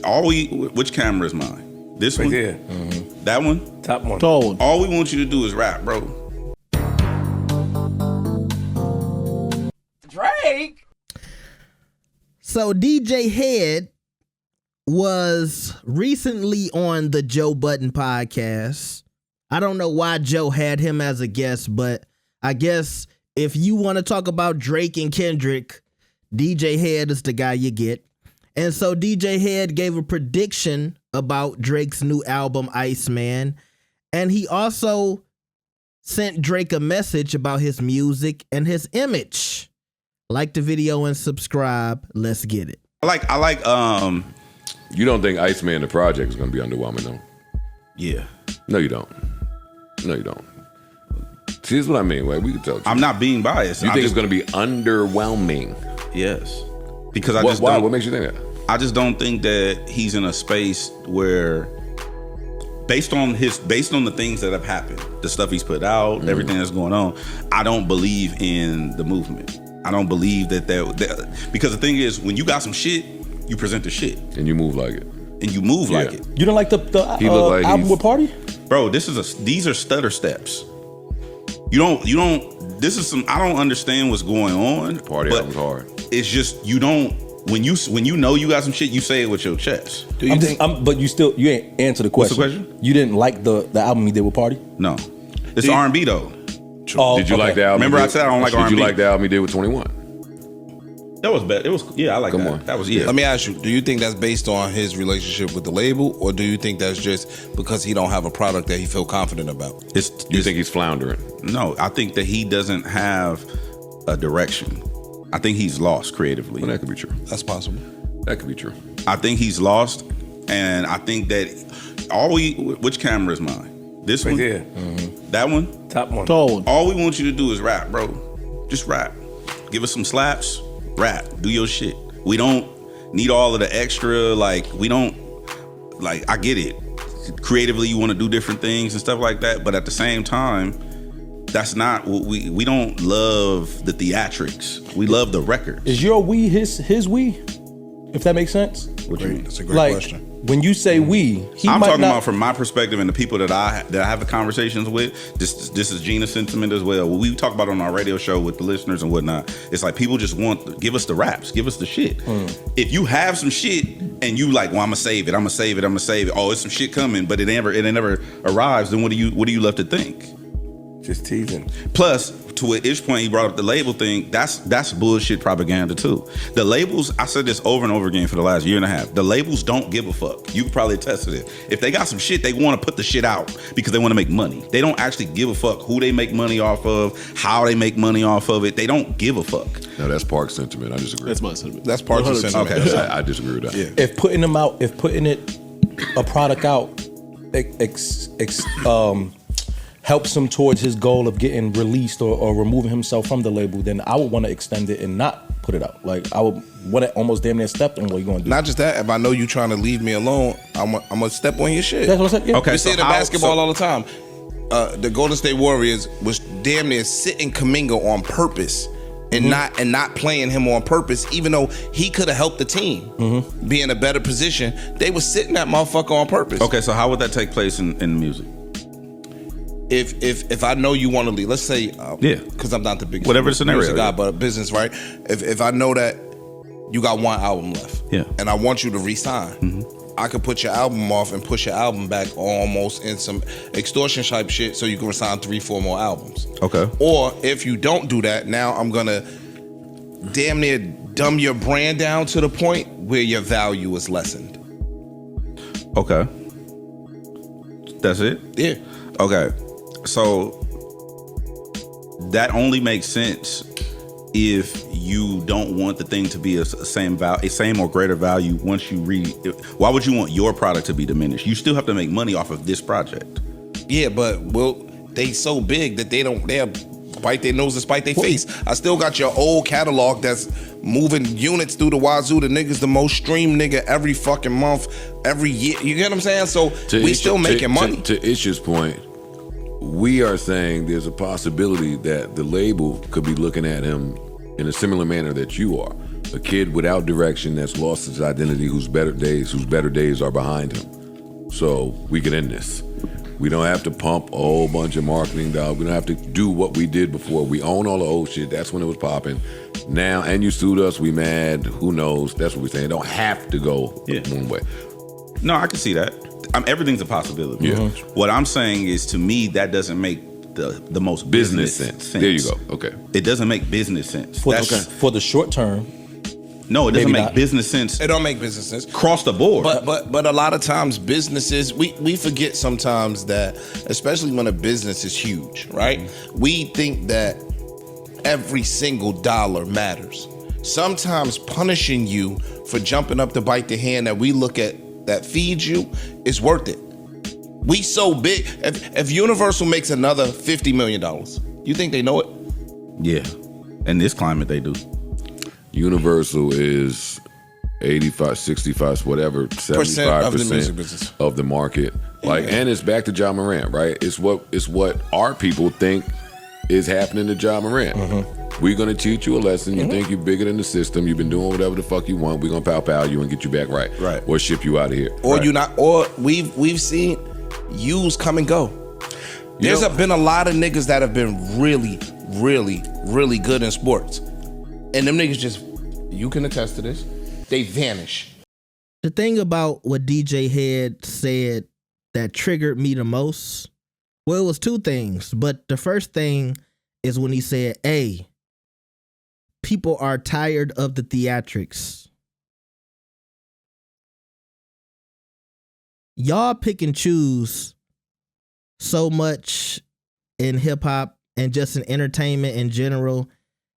Which camera is mine? This one? Yeah. Mm-hmm. That one? Top one. All we want you to do is rap, bro. Drake. So DJ Head was recently on the Joe Budden podcast. I don't know why Joe had him as a guest, but I guess if you want to talk about Drake and Kendrick, DJ Head is the guy you get. And so DJ Head gave a prediction about Drake's new album, ICEMAN. And he also sent Drake a message about his music and his image. Like the video and subscribe. Let's get it. I like You don't think ICEMAN the project is going to be underwhelming though? Yeah. No, you don't. No, you don't. See, here's what I mean. Wait, we can tell. I'm not being biased. You think it's going to be underwhelming? Yes. Because why? What makes you think that? I just don't think that he's in a space where, based on the things that have happened, the stuff he's put out, everything that's going on, I don't believe in the movement. I don't believe that because the thing is, when you got some shit, you present the shit and you move like it. Like it. You don't like the like album with Party? Bro, these are stutter steps. You don't. This is some. I don't understand what's going on. Party album's hard. It's just you don't. When you know you got some shit, you say it with your chest. Do you think? But you ain't answer the question. What's the question? You didn't like the album he did with Party? No, it's R&B though. Oh, did you like the album? Remember I said I don't like R&B. Did you like the album he did with 21? That was bad. It was I like that. Come on. That was Let me ask you: do you think that's based on his relationship with the label, or do you think that's just because he don't have a product that he feel confident about? You think he's floundering? No, I think that he doesn't have a direction. I think he's lost creatively. Well, that could be true. That's possible. That could be true. I think he's lost, and I think that which camera is mine? This one? Yeah. Mm-hmm. That one? Top one. All we want you to do is rap, bro. Just rap. Give us some slaps. Rap. Do your shit. We don't need all of the extra. We don't. I get it. Creatively, you want to do different things and stuff like that, but at the same time, that's not what we don't love the theatrics. We love the record. Is your we his we? If that makes sense. What you mean? That's a great question. When you say we, I'm talking about from my perspective and the people that I have the conversations with. This is Gina's sentiment as well. What we talk about on our radio show with the listeners and whatnot. It's like people just give us the raps, give us the shit. If you have some shit and you like, well, I'm gonna save it. Oh, it's some shit coming, but it never arrives. Then what do you left to think? Just teasing. Plus, to Ish point, he brought up the label thing. That's bullshit propaganda too. The labels, I said this over and over again for the last year and a half. The labels don't give a fuck. You can probably attest to it. If they got some shit, they want to put the shit out because they want to make money. They don't actually give a fuck who they make money off of, how they make money off of it. They don't give a fuck. No, that's Park's sentiment. I disagree. That's my sentiment. That's Park's sentiment. Okay. I disagree with that. Yeah. If putting a product out, helps him towards his goal of getting released or removing himself from the label, then I would want to extend it and not put it out. I would want to almost damn near step on what you're going to do. Not just that, if I know you trying to leave me alone, I'm gonna step on your shit. That's what I said. Yeah. Okay, You see it in basketball all the time. The Golden State Warriors was damn near sitting Kuminga on purpose and not playing him on purpose, even though he could have helped the team be in a better position. They was sitting that motherfucker on purpose. Okay, so how would that take place in music? If I know you want to leave, let's say, because I'm not the biggest whatever scenario music guy, but business, right? If I know that you got one album left, and I want you to re-sign, I could put your album off and push your album back almost in some extortion type shit, so you can resign 3-4 more albums. Okay. Or if you don't do that, now I'm gonna damn near dumb your brand down to the point where your value is lessened. Okay. That's it? Yeah. Okay. So that only makes sense if you don't want the thing to be a same or greater value once you why would you want your product to be diminished? You still have to make money off of this project. Yeah, but they so big that they'll bite their nose and spite their face. I still got your old catalog that's moving units through the wazoo. The nigga's the most streamed nigga every fucking month, every year. You get what I'm saying? So we still making money. To Ish's point, we are saying there's a possibility that the label could be looking at him in a similar manner that you are. a kid without direction that's lost his identity, whose better days are behind him. So we can end this. We don't have to pump a whole bunch of marketing dollars. We don't have to do what we did before. We own all the old shit. That's when it was popping. Now, and you sued us, we mad. Who knows? That's what we're saying. Don't have to go one way. No, I can see that. Everything's a possibility. Yeah. What I'm saying is, to me, that doesn't make the most business sense. There you go. Okay. It doesn't make business sense. For the short term. No, it doesn't Maybe make not. business sense. It don't make business sense. Across the board. But a lot of times businesses, we forget sometimes that, especially when a business is huge, right? We think that every single dollar matters. Sometimes punishing you for jumping up to bite the hand that we look at that feeds you is worth it. We so big. If Universal makes another $50 million, you think they know it? Yeah. In this climate, they do. Universal is 85, 65, whatever, 75% of the music business of the market. Like, and it's back to Ja Morant, right? It's what our people think is happening to Ja Morant. We're gonna teach you a lesson. You think you're bigger than the system. You've been doing whatever the fuck you want. We're gonna pow you and get you back right. Right. Or ship you out of here. Or right. you not. Or we've seen yous come and go. There's been a lot of niggas that have been really, really, really good in sports, and them niggas just, you can attest to this, they vanish. The thing about what DJ Head said that triggered me the most, well, it was two things. But the first thing is when he said, hey, people are tired of the theatrics. Y'all pick and choose so much in hip hop and just in entertainment in general.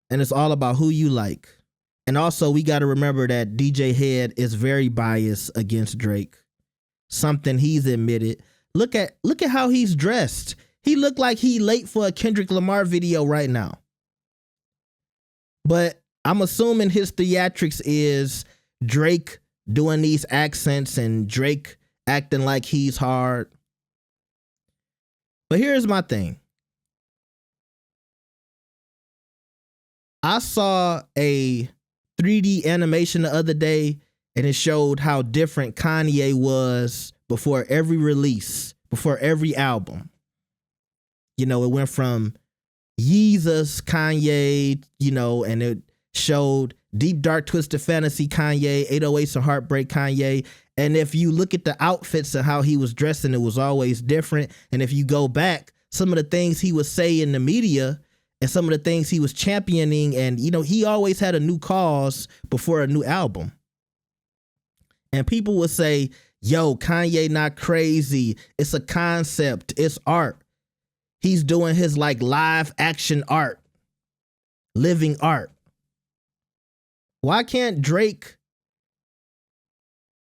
And it's all about who you like. And also, we got to remember that DJ Head is very biased against Drake. Something he's admitted. Look at how he's dressed. He looked like he late for a Kendrick Lamar video right now. But I'm assuming his theatrics is Drake doing these accents and Drake acting like he's hard. But here's my thing. I saw a 3D animation the other day, and it showed how different Kanye was before every release, before every album. You know, it went from Yeezus Kanye, you know, and it showed Deep Dark Twisted Fantasy Kanye, 808s and Heartbreak Kanye. And if you look at the outfits and how he was dressing, it was always different. And if you go back, some of the things he would say in the media and some of the things he was championing, and, you know, he always had a new cause before a new album. And people would say, yo, Kanye not crazy. It's a concept. It's art. He's doing his like live action art, living art. Why can't Drake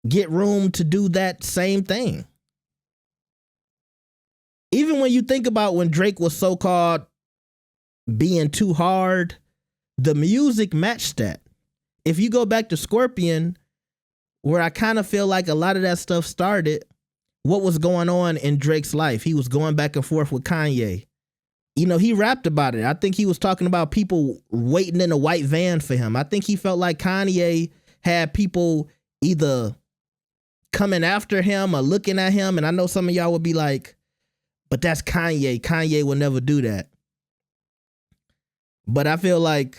get room to do that same thing? Even when you think about when Drake was so-called being too hard, the music matched that. If you go back to Scorpion, where I kind of feel like a lot of that stuff started, what was going on in Drake's life? He was going back and forth with Kanye. You know, he rapped about it. I think he was talking about people waiting in a white van for him. I think he felt like Kanye had people either coming after him or looking at him. And I know some of y'all would be like, but that's Kanye. Kanye will never do that. But I feel like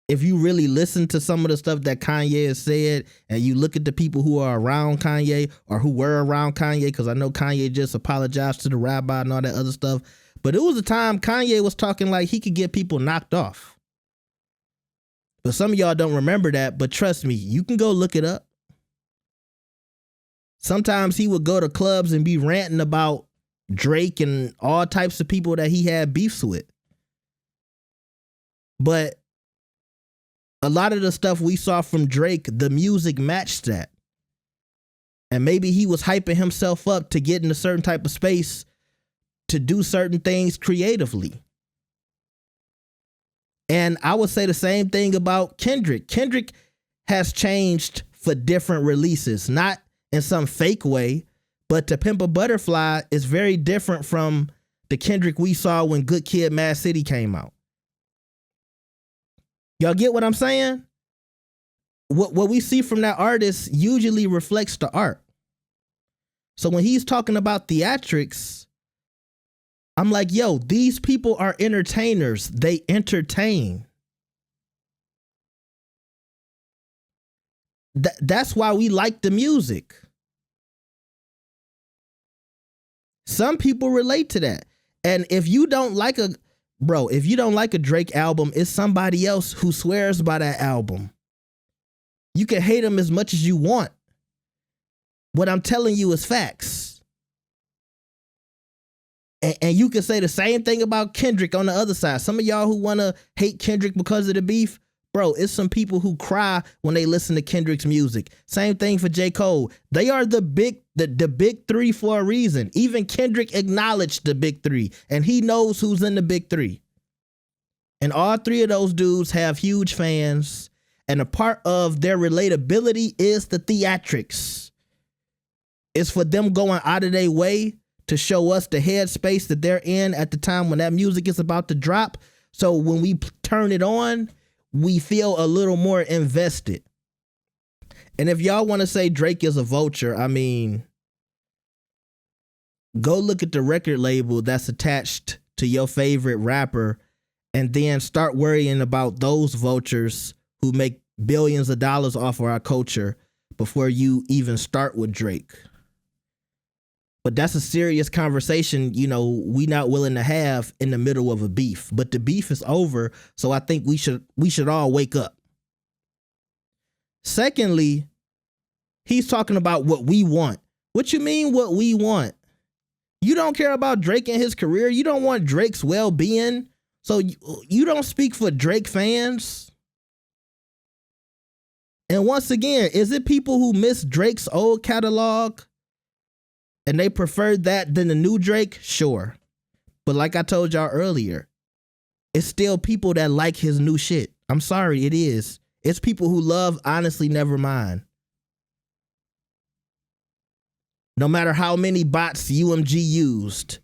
if you really listen to some of the stuff that Kanye has said, and you look at the people who are around Kanye or who were around Kanye, because I know Kanye just apologized to the rabbi and all that other stuff, but it was a time Kanye was talking like he could get people knocked off. But some of y'all don't remember that, but trust me, you can go look it up. Sometimes he would go to clubs and be ranting about Drake and all types of people that he had beefs with. But a lot of the stuff we saw from Drake, the music matched that. And maybe he was hyping himself up to get in a certain type of space to do certain things creatively. And I would say the same thing about Kendrick. Kendrick has changed for different releases, not in some fake way, but To Pimp a Butterfly is very different from the Kendrick we saw when Good Kid, Mad City came out. Y'all get what I'm saying? what we see from that artist usually reflects the art. So when he's talking about theatrics, I'm like, yo, these people are entertainers. They entertain. That's why we like the music. Some people relate to that. And if you don't like a Drake album, it's somebody else who swears by that album. You can hate him as much as you want. What I'm telling you is facts. And you can say the same thing about Kendrick on the other side. Some of y'all who want to hate Kendrick because of the beef, bro, it's some people who cry when they listen to Kendrick's music. Same thing for J. Cole. They are the big three for a reason. Even Kendrick acknowledged the big three, and he knows who's in the big three. And all three of those dudes have huge fans, and a part of their relatability is the theatrics. It's for them going out of their way to show us the headspace that they're in at the time when that music is about to drop. So when we turn it on, we feel a little more invested. And if y'all want to say Drake is a vulture, I mean, go look at the record label that's attached to your favorite rapper and then start worrying about those vultures who make billions of dollars off of our culture before you even start with Drake. But that's a serious conversation, you know, we not willing to have in the middle of a beef. But the beef is over, so I think we should all wake up. Secondly, he's talking about what we want. What you mean what we want? You don't care about Drake and his career. You don't want Drake's well-being. So you don't speak for Drake fans. And once again, is it people who miss Drake's old catalog and they preferred that than the new Drake? Sure. But like I told y'all earlier, it's still people that like his new shit. I'm sorry, it is. It's people who love Honestly Nevermind. No matter how many bots UMG used,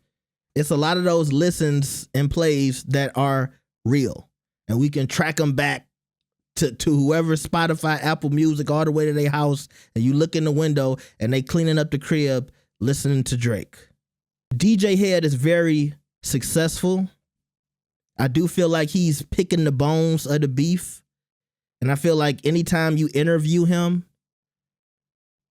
it's a lot of those listens and plays that are real. And we can track them back to whoever, Spotify, Apple Music, all the way to their house. And you look in the window and they cleaning up the crib listening to Drake. DJ Head is very successful. I do feel like he's picking the bones of the beef. And I feel like anytime you interview him,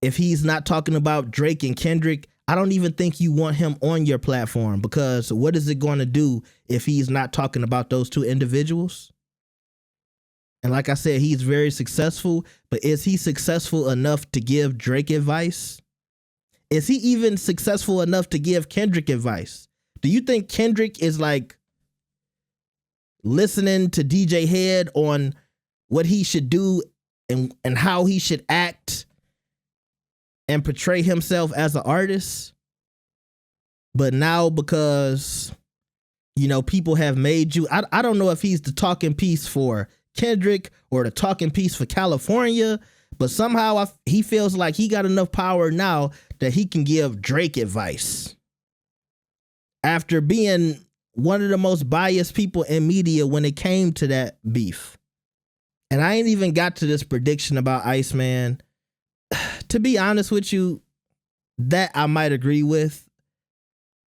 if he's not talking about Drake and Kendrick, I don't even think you want him on your platform, because what is it going to do if he's not talking about those two individuals? And like I said, he's very successful, but is he successful enough to give Drake advice? Is he even successful enough to give Kendrick advice? Do you think Kendrick is like listening to DJ Head on what he should do and how he should act and portray himself as an artist? But now, because, you know, people have made you, I don't know if he's the talking piece for Kendrick or the talking piece for California, but somehow he feels like he got enough power now that he can give Drake advice after being one of the most biased people in media when it came to that beef. And I ain't even got to this prediction about ICEMAN. To be honest with you, that I might agree with.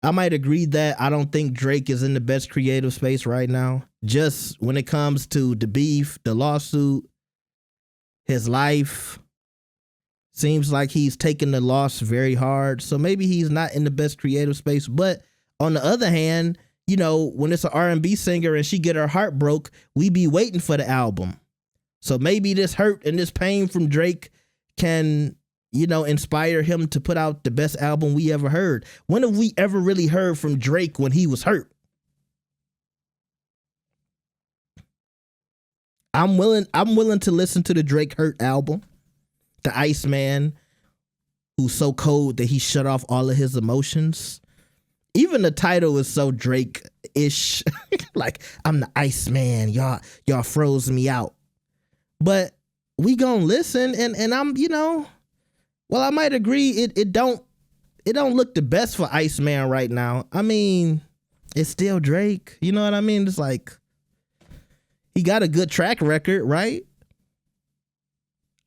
I might agree that I don't think Drake is in the best creative space right now. Just when it comes to the beef, the lawsuit, his life, seems like he's taking the loss very hard. So maybe he's not in the best creative space. But on the other hand, you know, when it's an R&B singer and she get her heart broke, we be waiting for the album. So maybe this hurt and this pain from Drake can, you know, inspire him to put out the best album we ever heard. When have we ever really heard from Drake when he was hurt? I'm willing to listen to the Drake Hurt album, the ICEMAN, who's so cold that he shut off all of his emotions. Even the title is so Drake-ish. Like, I'm the ICEMAN. Y'all froze me out. But we gonna listen, and I'm, you know, well, I might agree it don't look the best for ICEMAN right now. I mean, it's still Drake. You know what I mean? It's like, he got a good track record, right?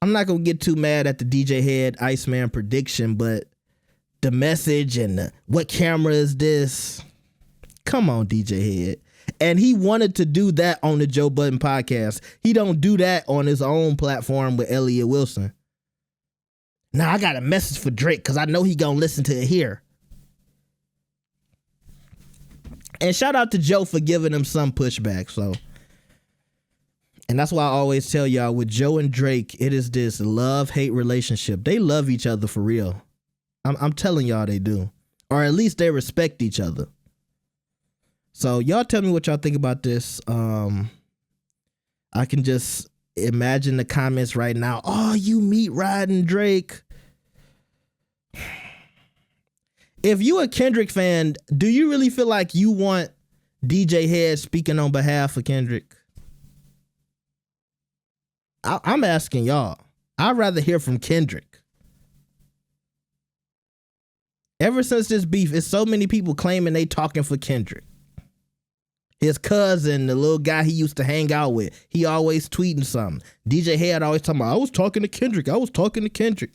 I'm not gonna get too mad at the DJ Head Iceman prediction, but the message and what camera is this? Come on, DJ Head. And he wanted to do that on the Joe Budden podcast. He don't do that on his own platform with Elliot Wilson. Now I got a message for Drake because I know he gonna listen to it here. And shout out to Joe for giving him some pushback. So, and that's why I always tell y'all with Joe and Drake, it is this love-hate relationship. They love each other for real. I'm telling y'all they do. Or at least they respect each other. So y'all tell me what y'all think about this. I can just imagine the comments right now. Oh, you meat riding Drake. If you a Kendrick fan, do you really feel like you want DJ Head speaking on behalf of Kendrick? I'm asking y'all. I'd rather hear from Kendrick. Ever since this beef, it's so many people claiming they talking for Kendrick. His cousin, the little guy he used to hang out with, he always tweeting something. DJ Head always talking about, I was talking to Kendrick.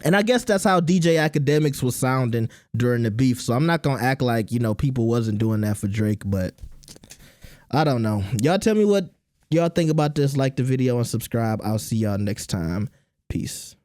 And I guess that's how DJ Academics was sounding during the beef. So I'm not going to act like, people wasn't doing that for Drake, but I don't know. Y'all tell me what y'all think about this. Like the video and subscribe. I'll see y'all next time. Peace.